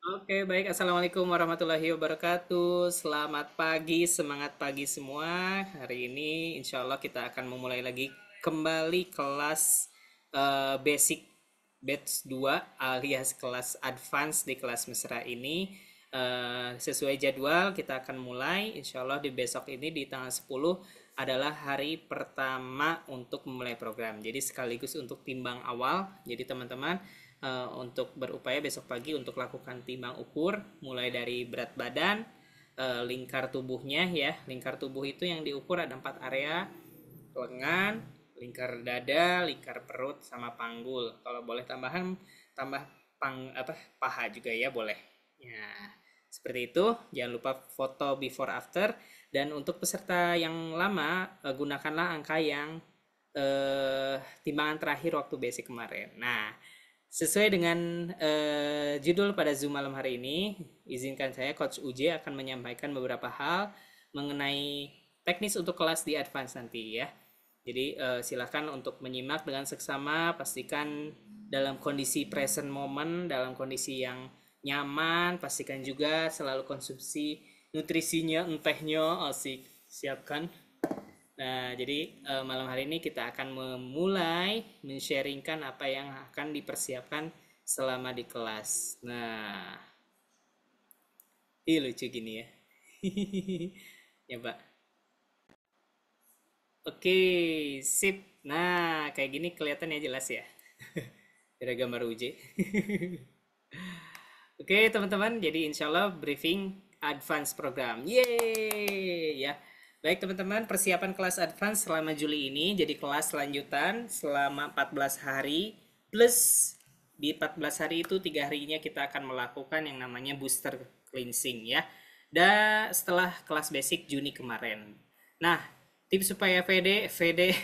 Oke, baik. Assalamualaikum warahmatullahi wabarakatuh. Selamat pagi, semangat pagi semua. Hari ini insya Allah kita akan memulai lagi kembali kelas basic batch 2 alias kelas advance di kelas mesra ini. Sesuai jadwal kita akan mulai insya Allah di besok ini di tanggal 10 adalah hari pertama untuk memulai program. Jadi sekaligus untuk timbang awal. Jadi teman-teman untuk berupaya besok pagi untuk lakukan timbang ukur mulai dari berat badan, lingkar tubuhnya ya. Lingkar tubuh itu yang diukur ada 4 area: lengan, lingkar dada, lingkar perut sama panggul. Kalau boleh tambahan tambah paha juga ya boleh. Ya, seperti itu. Jangan lupa foto before after, dan untuk peserta yang lama gunakanlah angka yang timbangan terakhir waktu basic kemarin. Nah, sesuai dengan judul pada Zoom malam hari ini, izinkan saya Coach UJ akan menyampaikan beberapa hal mengenai teknis untuk kelas di advance nanti ya. Jadi silakan untuk menyimak dengan seksama, pastikan dalam kondisi present moment, dalam kondisi yang nyaman, pastikan juga selalu konsumsi nutrisinya, entehnya, asik, siapkan. Nah, jadi malam hari ini kita akan memulai men-sharingkan apa yang akan dipersiapkan selama di kelas. Nah, ih lucu gini ya. Ya, Pak. Oke, sip. Nah, kayak gini kelihatannya jelas ya. Ada gambar UJ. Oke, teman-teman. Jadi insya Allah briefing advance program. Yeay, ya. Baik, teman-teman. Persiapan kelas advance selama Juli ini jadi kelas lanjutan selama 14 hari. Plus di 14 hari itu 3 harinya kita akan melakukan yang namanya booster cleansing ya. Dan setelah kelas basic Juni kemarin. Nah, tips supaya VD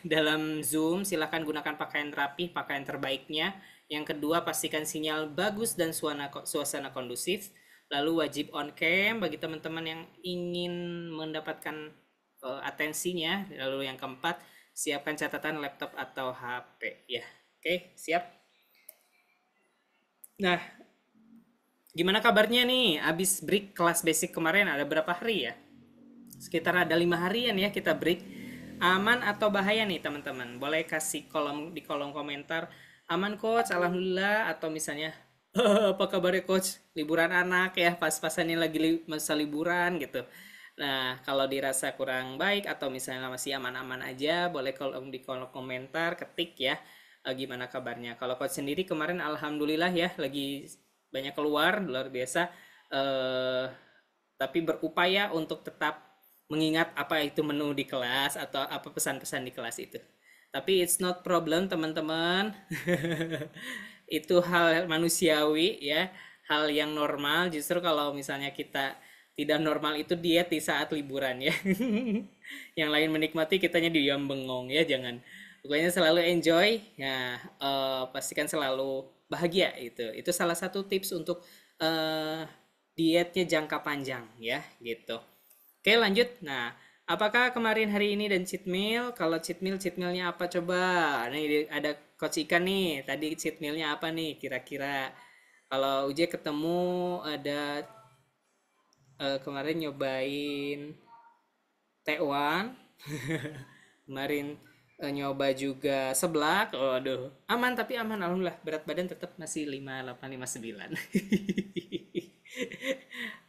dalam Zoom silahkan gunakan pakaian rapi, pakaian terbaiknya. Yang kedua, pastikan sinyal bagus dan suasana kondusif. Lalu wajib on cam bagi teman-teman yang ingin mendapatkan atensinya. Lalu yang keempat, siapkan catatan laptop atau HP ya. Oke, siap. Nah, gimana kabarnya nih? Abis break kelas basic kemarin ada berapa hari ya? Sekitar ada 5 harian ya kita break. Aman atau bahaya nih teman-teman? Boleh kasih di kolom komentar. Aman coach, alhamdulillah. Atau misalnya apa kabarnya coach? Liburan anak ya, pas-pasannya lagi masa liburan gitu. Nah, kalau dirasa kurang baik atau misalnya masih aman-aman aja, boleh di kolom komentar ketik ya, gimana kabarnya. Kalau coach sendiri kemarin alhamdulillah ya lagi banyak keluar luar biasa, eh tapi berupaya untuk tetap mengingat apa itu menu di kelas atau apa pesan-pesan di kelas itu. Tapi it's not problem teman-teman. Itu hal manusiawi ya, hal yang normal. Justru kalau misalnya kita tidak normal itu diet di saat liburan ya. Yang lain menikmati, kitanya diam bengong ya, jangan. Pokoknya selalu enjoy ya, pastikan selalu bahagia itu. Itu salah satu tips untuk dietnya jangka panjang ya gitu. Oke, lanjut. Nah, apakah kemarin hari ini dan cheat meal? Kalau cheat mealnya apa coba? Nih ada coach ikan nih. Tadi cheat mealnya apa nih kira-kira? Kalau Uje ketemu ada kemarin nyobain tekwan. Kemarin nyoba juga seblak. Oh, aduh. Aman tapi aman alhamdulillah. Berat badan tetap masih 5859.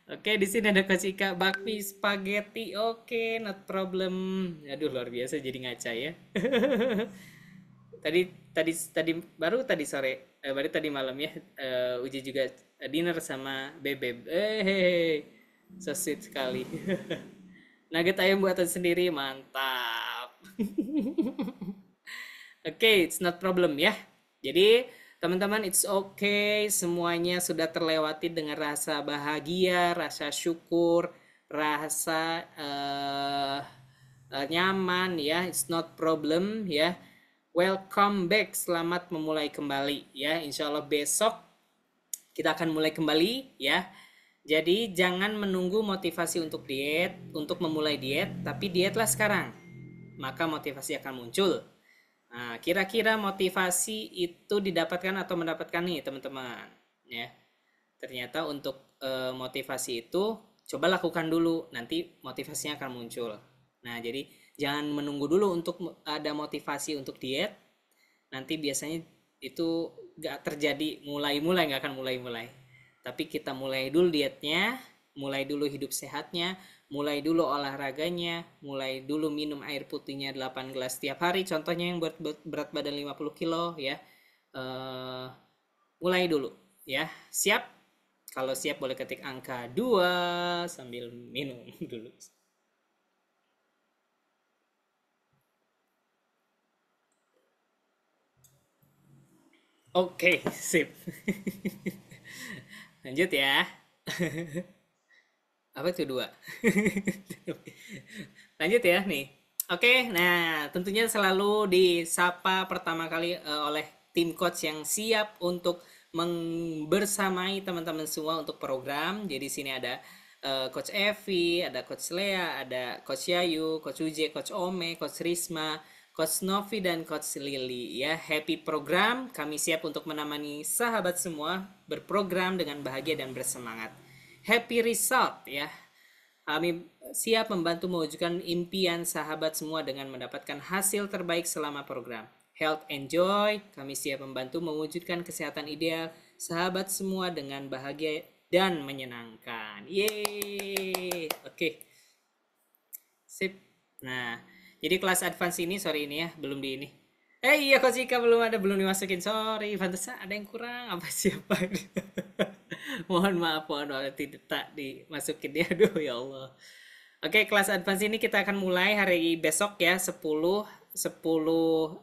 Oke, di sini ada Coach Ika, bakmi spaghetti. Oke, not problem. Aduh, luar biasa jadi ngaca ya. Tadi tadi tadi sore, baru tadi malam ya. Uji juga dinner sama Bebeb. So sweet sekali. Nugget ayam buatan sendiri, mantap. Oke, it's not problem ya. Jadi, teman-teman, it's okay. Semuanya sudah terlewati dengan rasa bahagia, rasa syukur, rasa nyaman ya. It's not problem ya. Welcome back. Selamat memulai kembali ya. Insya Allah besok kita akan mulai kembali ya. Jadi jangan menunggu motivasi untuk diet, untuk memulai diet, tapi dietlah sekarang. Maka motivasi akan muncul. Nah, kira-kira motivasi itu didapatkan atau mendapatkan nih teman-teman, ya. Ternyata untuk motivasi itu coba lakukan dulu, nanti motivasinya akan muncul. Nah, jadi jangan menunggu dulu untuk ada motivasi untuk diet, nanti biasanya itu gak terjadi, mulai-mulai gak akan mulai-mulai. Tapi kita mulai dulu dietnya, mulai dulu hidup sehatnya, mulai dulu olahraganya, mulai dulu minum air putihnya 8 gelas setiap hari, contohnya yang buat berat badan 50 kilo ya. Eh, Mulai dulu ya. Siap? Kalau siap boleh ketik angka 2 sambil minum dulu. Oke, sip. Lanjut ya. Apa itu dua? Lanjut ya nih. Oke, nah tentunya selalu disapa pertama kali oleh tim coach yang siap untuk bersamai teman-teman semua untuk program. Jadi sini ada Coach Evi, ada Coach Lea, ada Coach Yayu, Coach Uje, Coach Ome, Coach Risma, Coach Novi dan Coach Lily ya. Happy program, kami siap untuk menemani sahabat semua berprogram dengan bahagia dan bersemangat. Happy result ya. Kami siap membantu mewujudkan impian sahabat semua dengan mendapatkan hasil terbaik selama program. Health and Joy, kami siap membantu mewujudkan kesehatan ideal sahabat semua dengan bahagia dan menyenangkan. Yeay. Oke. Sip. Nah, jadi kelas advance ini sorry ini ya, belum di ini. Iya Coach Ika belum ada, belum dimasukin. Sorry, pantesan ada yang kurang apa siapa. Mohon maaf tidak tak dimasukin dia. Aduh ya Allah. Oke, kelas advance ini kita akan mulai hari besok ya, 10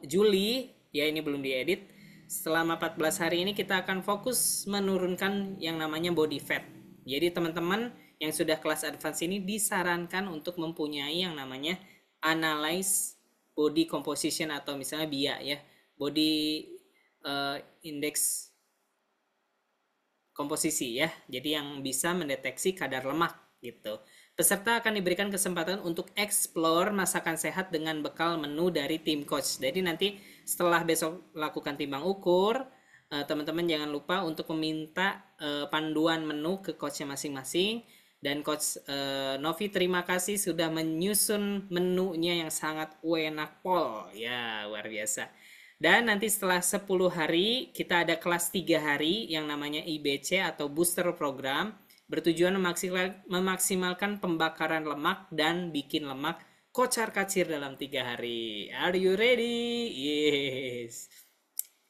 Juli. Ya, ini belum diedit. Selama 14 hari ini kita akan fokus menurunkan yang namanya body fat. Jadi teman-teman yang sudah kelas advance ini disarankan untuk mempunyai yang namanya analyze body composition atau misalnya BIA ya, body index komposisi ya. Jadi yang bisa mendeteksi kadar lemak gitu. Peserta akan diberikan kesempatan untuk explore masakan sehat dengan bekal menu dari tim coach. Jadi nanti setelah besok lakukan timbang ukur, teman-teman jangan lupa untuk meminta panduan menu ke coachnya masing-masing. Dan coach Novi terima kasih sudah menyusun menunya yang sangat enak pol. Ya, luar biasa. Dan nanti setelah 10 hari kita ada kelas 3 hari yang namanya IBC atau booster program, bertujuan memaksimalkan pembakaran lemak dan bikin lemak kocar-kacir dalam 3 hari. Are you ready? Yes.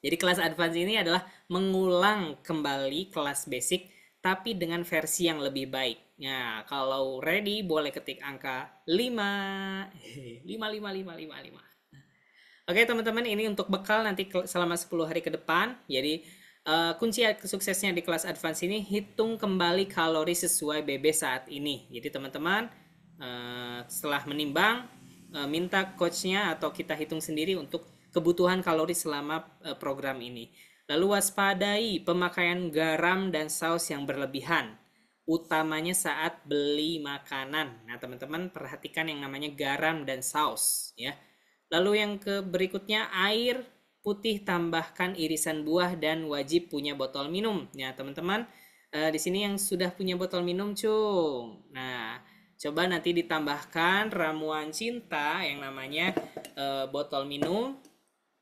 Jadi kelas advance ini adalah mengulang kembali kelas basic tapi dengan versi yang lebih baik. Nah, kalau ready boleh ketik angka 5. 5 5 5 5 5. Oke teman-teman, ini untuk bekal nanti selama 10 hari ke depan. Jadi kunci suksesnya di kelas advance ini, hitung kembali kalori sesuai BB saat ini. Jadi teman-teman setelah menimbang, minta coachnya atau kita hitung sendiri untuk kebutuhan kalori selama program ini. Lalu waspadai pemakaian garam dan saus yang berlebihan, utamanya saat beli makanan. Nah teman-teman perhatikan yang namanya garam dan saus ya. Lalu yang berikutnya, air putih tambahkan irisan buah dan wajib punya botol minum. Ya teman-teman, di sini yang sudah punya botol minum cung. Nah, coba nanti ditambahkan ramuan cinta yang namanya botol minum.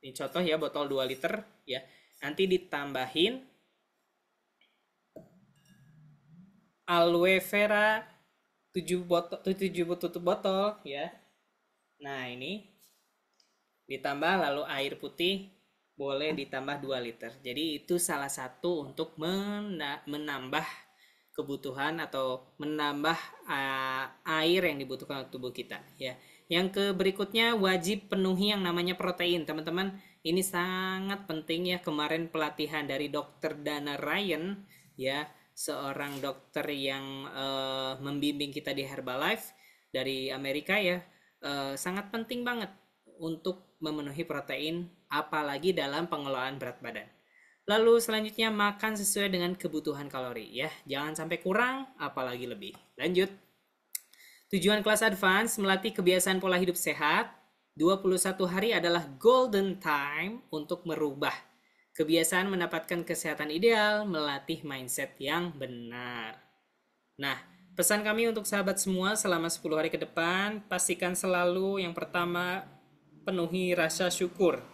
Ini contoh ya, botol 2 liter ya. Nanti ditambahin aloe vera 7 tutup botol ya. Nah, ini ditambah lalu air putih boleh ditambah 2 liter. Jadi itu salah satu untuk menambah kebutuhan atau menambah air yang dibutuhkan tubuh kita ya. Yang berikutnya wajib penuhi yang namanya protein. Teman-teman, ini sangat penting ya. Kemarin pelatihan dari Dr. Dana Ryan ya, seorang dokter yang membimbing kita di Herbalife dari Amerika ya, sangat penting banget untuk memenuhi protein, apalagi dalam pengelolaan berat badan. Lalu selanjutnya makan sesuai dengan kebutuhan kalori ya. Jangan sampai kurang, apalagi lebih. Lanjut. Tujuan kelas advance melatih kebiasaan pola hidup sehat. 21 hari adalah golden time untuk merubah Kebiasaan mendapatkan kesehatan ideal, melatih mindset yang benar. Nah, pesan kami untuk sahabat semua selama 10 hari ke depan, pastikan selalu yang pertama penuhi rasa syukur.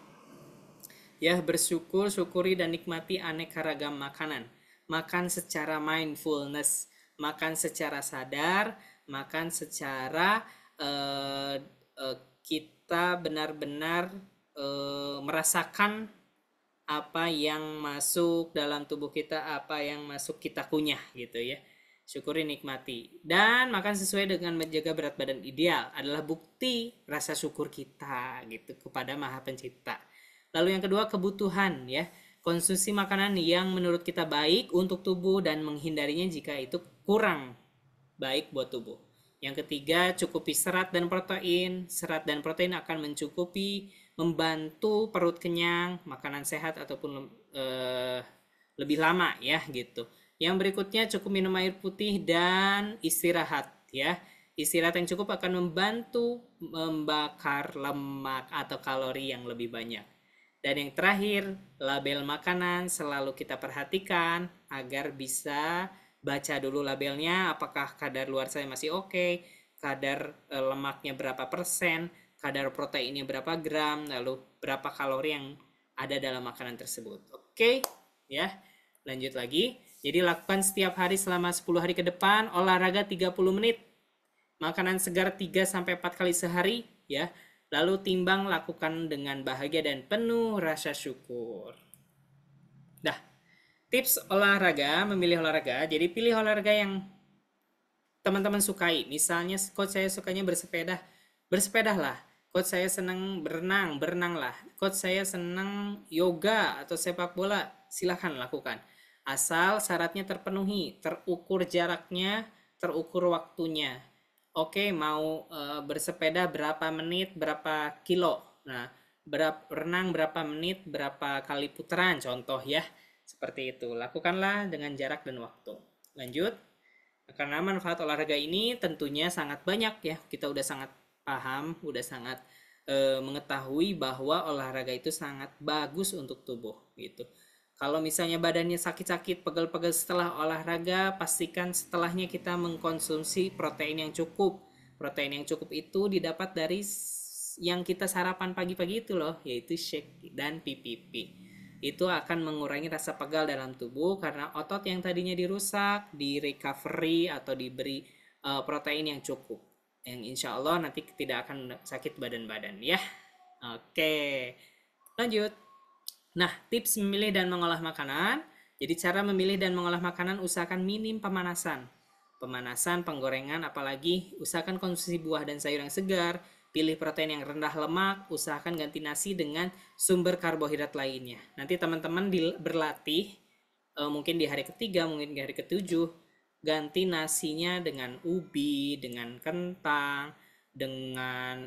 Ya, bersyukur, syukuri dan nikmati aneka ragam makanan. Makan secara mindfulness, makan secara sadar, makan secara eh, kita benar-benar merasakan apa yang masuk dalam tubuh kita, apa yang masuk kita kunyah gitu ya. Syukuri, nikmati. Dan makan sesuai dengan menjaga berat badan ideal adalah bukti rasa syukur kita gitu kepada Maha Pencipta. Lalu yang kedua, kebutuhan ya. Konsumsi makanan yang menurut kita baik untuk tubuh dan menghindarinya jika itu kurang baik buat tubuh. Yang ketiga, cukupi serat dan protein. Serat dan protein akan mencukupi, membantu perut kenyang, makanan sehat ataupun lebih lama ya gitu. Yang berikutnya, cukup minum air putih dan istirahat ya. Istirahat yang cukup akan membantu membakar lemak atau kalori yang lebih banyak. Dan yang terakhir, label makanan selalu kita perhatikan agar bisa baca dulu labelnya, apakah kadar luar saya masih oke, kadar lemaknya berapa persen, kadar proteinnya berapa gram, lalu berapa kalori yang ada dalam makanan tersebut. Oke, ya. Lanjut lagi. Jadi lakukan setiap hari selama 10 hari ke depan, olahraga 30 menit. Makanan segar 3-4 kali sehari, ya. Lalu timbang, lakukan dengan bahagia dan penuh rasa syukur. Dah, tips olahraga, memilih olahraga. Jadi pilih olahraga yang teman-teman sukai. Misalnya coach saya sukanya bersepeda, bersepeda lah. Coach saya senang berenang, berenanglah. Coach saya senang yoga atau sepak bola, silahkan lakukan. Asal syaratnya terpenuhi, terukur jaraknya, terukur waktunya. Oke, mau bersepeda berapa menit, berapa kilo. Nah, berenang berapa menit, berapa kali putaran, contoh ya. Seperti itu. Lakukanlah dengan jarak dan waktu. Lanjut. Karena manfaat olahraga ini tentunya sangat banyak ya. Kita udah sangat paham, udah sangat mengetahui bahwa olahraga itu sangat bagus untuk tubuh gitu. Kalau misalnya badannya sakit-sakit, pegel-pegel setelah olahraga, pastikan setelahnya kita mengkonsumsi protein yang cukup. Protein yang cukup itu didapat dari yang kita sarapan pagi-pagi itu loh, yaitu shake dan PPP. Itu akan mengurangi rasa pegal dalam tubuh karena otot yang tadinya dirusak, di recovery atau diberi protein yang cukup. Yang insya Allah nanti tidak akan sakit badan-badan ya. Oke, lanjut. Nah, tips memilih dan mengolah makanan. Jadi cara memilih dan mengolah makanan usahakan minim pemanasan. Pemanasan, penggorengan, apalagi usahakan konsumsi buah dan sayur yang segar. Pilih protein yang rendah lemak, usahakan ganti nasi dengan sumber karbohidrat lainnya. Nanti teman-teman berlatih, mungkin di hari ketiga, mungkin di hari ketujuh, ganti nasinya dengan ubi, dengan kentang, dengan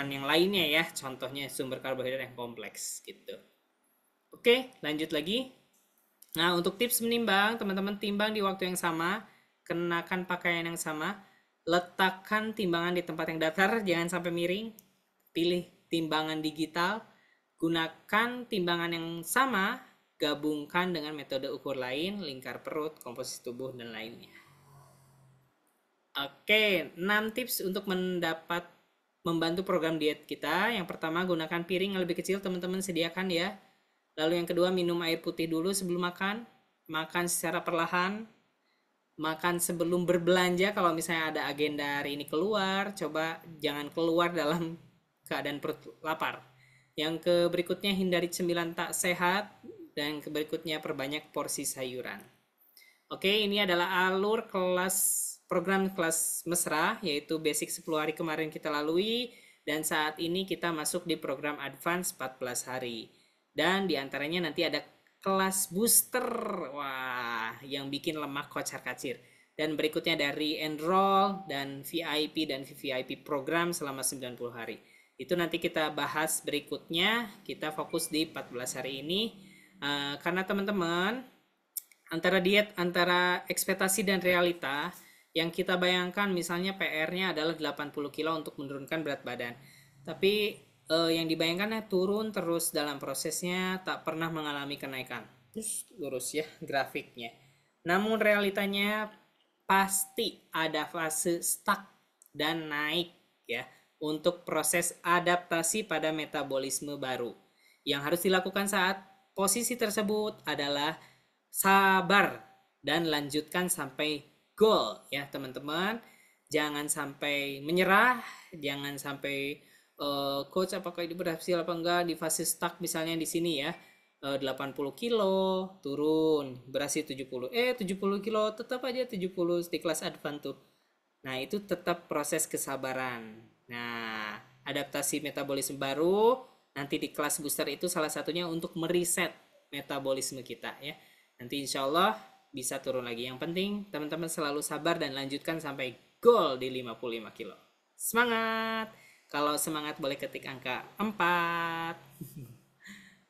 yang lainnya ya, contohnya sumber karbohidrat yang kompleks gitu. Oke, lanjut lagi. Nah, untuk tips menimbang, teman-teman timbang di waktu yang sama, kenakan pakaian yang sama, letakkan timbangan di tempat yang datar, jangan sampai miring, pilih timbangan digital, gunakan timbangan yang sama, gabungkan dengan metode ukur lain, lingkar perut, komposisi tubuh, dan lainnya. Oke, 6 tips untuk membantu program diet kita. Yang pertama, gunakan piring yang lebih kecil, teman-teman sediakan ya. Lalu yang kedua, minum air putih dulu sebelum makan. Makan secara perlahan. Makan sebelum berbelanja. Kalau misalnya ada agenda hari ini keluar, coba jangan keluar dalam keadaan perut lapar. Yang berikutnya, hindari cemilan tak sehat. Dan berikutnya, perbanyak porsi sayuran. Oke, ini adalah alur program kelas mesra, yaitu basic 10 hari kemarin kita lalui, dan saat ini kita masuk di program advance 14 hari. Dan diantaranya nanti ada kelas booster, wah, yang bikin lemak kocar kacir. Dan berikutnya dari enroll dan VIP dan VVIP program selama 90 hari. Itu nanti kita bahas berikutnya, kita fokus di 14 hari ini. Karena teman-teman, antara diet, antara ekspektasi dan realita, yang kita bayangkan misalnya PR-nya adalah 80 kilo untuk menurunkan berat badan. Tapi yang dibayangkan turun terus dalam prosesnya, tak pernah mengalami kenaikan. Terus lurus ya grafiknya. Namun realitanya pasti ada fase stuck dan naik ya untuk proses adaptasi pada metabolisme baru. Yang harus dilakukan saat posisi tersebut adalah sabar dan lanjutkan sampai goal ya teman-teman. Jangan sampai menyerah, jangan sampai coach apakah ini berhasil apa enggak di fase stuck misalnya di sini ya. 80 kilo turun berhasil 70 70 kilo tetap aja 70 di kelas advance tuh. Nah itu tetap proses kesabaran. Nah adaptasi metabolisme baru nanti di kelas booster itu salah satunya untuk mereset metabolisme kita ya. Nanti insya Allah bisa turun lagi. Yang penting teman-teman selalu sabar dan lanjutkan sampai goal di 55 kilo. Semangat! Kalau semangat boleh ketik angka 4.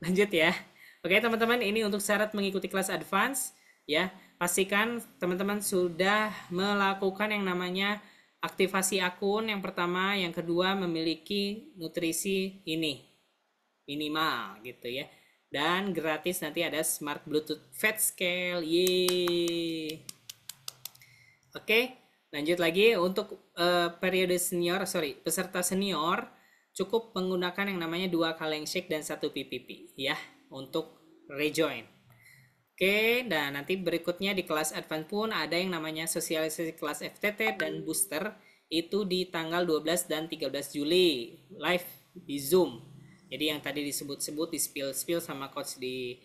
Lanjut ya. Oke teman-teman, ini untuk syarat mengikuti kelas advance ya. Pastikan teman-teman sudah melakukan yang namanya aktivasi akun yang pertama, yang kedua memiliki nutrisi ini minimal gitu ya. Dan gratis nanti ada Smart Bluetooth Fat Scale. Yeay. Oke, lanjut lagi untuk periode senior, peserta senior cukup menggunakan yang namanya 2 kaleng shake dan 1 PPP ya untuk rejoin. Oke, dan nanti berikutnya di kelas advance pun ada yang namanya sosialisasi kelas FTT dan booster itu di tanggal 12 dan 13 Juli live di Zoom. Jadi yang tadi disebut-sebut di spill sama coach di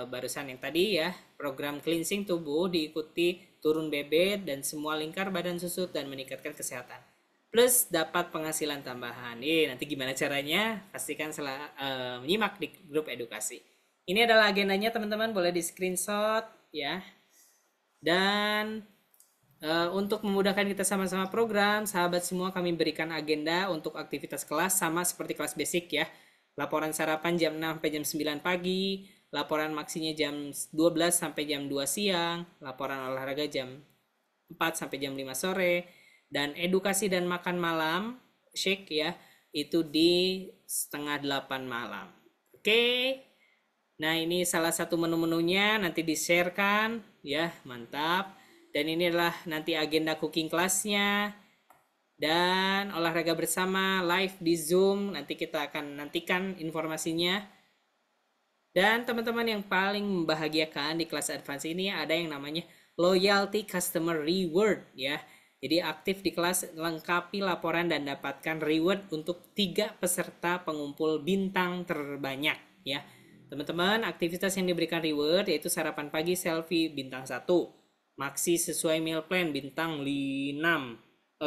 barusan yang tadi ya, program cleansing tubuh diikuti turun bebet dan semua lingkar badan susut dan meningkatkan kesehatan. Plus dapat penghasilan tambahan. Nanti gimana caranya? Pastikan menyimak di grup edukasi. Ini adalah agendanya teman-teman, boleh di screenshot ya. Dan untuk memudahkan kita sama-sama program, sahabat semua kami berikan agenda untuk aktivitas kelas sama seperti kelas basic ya. Laporan sarapan jam 6 sampai jam 9 pagi, laporan maksinya jam 12 sampai jam 2 siang, laporan olahraga jam 4 sampai jam 5 sore, dan edukasi dan makan malam, shake ya, itu di setengah 8 malam. Oke. Nah ini salah satu menu-menunya, nanti di-sharekan ya, mantap. Dan ini adalah nanti agenda cooking kelasnya. Dan olahraga bersama live di Zoom, nanti kita akan nantikan informasinya. Dan teman-teman yang paling membahagiakan di kelas advance ini ada yang namanya loyalty customer reward ya. Jadi aktif di kelas, lengkapi laporan dan dapatkan reward untuk 3 peserta pengumpul bintang terbanyak ya. Teman-teman, aktivitas yang diberikan reward yaitu sarapan pagi selfie bintang 1, maksi sesuai meal plan bintang 5.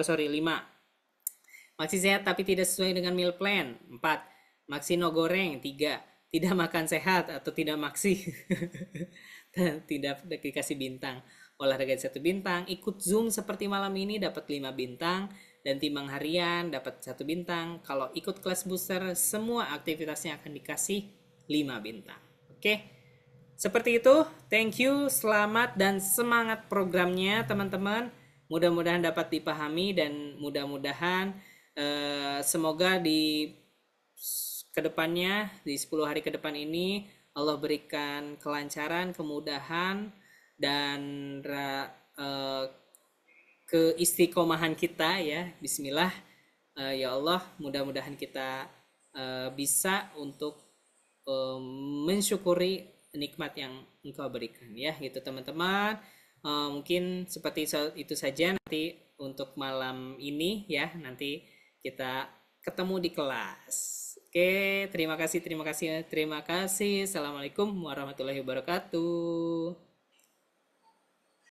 Maksi sehat tapi tidak sesuai dengan meal plan 4. Maksi no goreng 3. Tidak makan sehat atau tidak maksi tidak dikasih bintang. Olahraga 1 bintang. Ikut Zoom seperti malam ini dapat 5 bintang. Dan timbang harian dapat 1 bintang. Kalau ikut kelas booster semua aktivitasnya akan dikasih 5 bintang. Oke. Seperti itu, thank you, selamat dan semangat programnya teman-teman. Mudah-mudahan dapat dipahami dan mudah-mudahan semoga di kedepannya, di 10 hari ke depan ini Allah berikan kelancaran, kemudahan dan keistiqomahan kita ya. Bismillah. Ya Allah, mudah-mudahan kita bisa untuk mensyukuri nikmat yang engkau berikan ya gitu teman-teman. Mungkin seperti itu saja nanti untuk malam ini ya, nanti kita ketemu di kelas. Oke, terima kasih. Assalamualaikum warahmatullahi wabarakatuh.